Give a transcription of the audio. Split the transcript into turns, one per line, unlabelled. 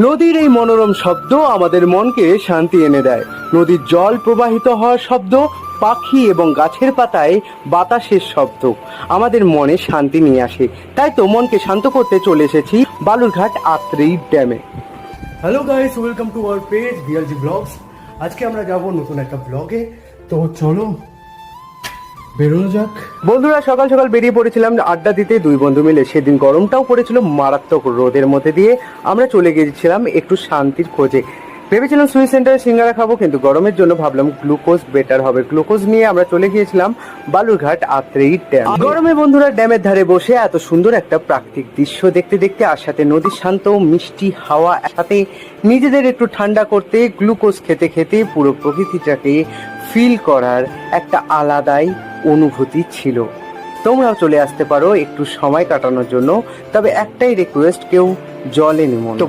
নদীর এই মনোরম শব্দ আমাদের মনকে শান্তি এনে দেয়। নদীর জল প্রবাহিত হওয়ার শব্দ, পাখি এবং গাছের পাতায় বাতাসের শব্দ আমাদের মনে শান্তি নিয়ে আসে। তাই তো মনকে শান্ত করতে চলে এসেছি বালুরঘাট আত্রেই ড্যামে। Hello guys, welcome to our page BLG blogs. আজকে আমরা যাব নতুন একটা ব্লগে, তো চলো বেরোনো যাক। বন্ধুরা, সকাল সকাল বেরিয়ে পড়েছিলাম আড্ডা দিতে দুই বন্ধু মিলে। সেদিন গরমটাও পড়েছিল মারাত্মক, রোদের মধ্যে দিয়ে আমরা চলে গিয়েছিলাম একটু শান্তির খোঁজে। ভেবেছিলাম সুইট সেন্টারে সিঙ্গারা খাবো, কিন্তু গরমের জন্য ভাবলাম গ্লুকোজ বেটার হবে। গ্লুকোজ নিয়ে আমরা চলে গিয়েছিলাম বালুরঘাট আত্রেই ড্যাম। গরমে বন্ধুরা ড্যামের ধারে বসে এত সুন্দর একটা প্রাকৃতিক দৃশ্য দেখতে দেখতে, আর সাথে নদীর শান্ত মিষ্টি হাওয়া, সাথে নিজেদের একটু ঠান্ডা করতে গ্লুকোজ খেতে খেতে পুরো প্রকৃতিটাকে ফিল করার একটা আলাদাই অনুভূতি ছিল। তোমরাও চলে আসতে পারো একটু সময় কাটানোর জন্য, তবে একটাই রিকোয়েস্ট, কেউ জলে নেমো না।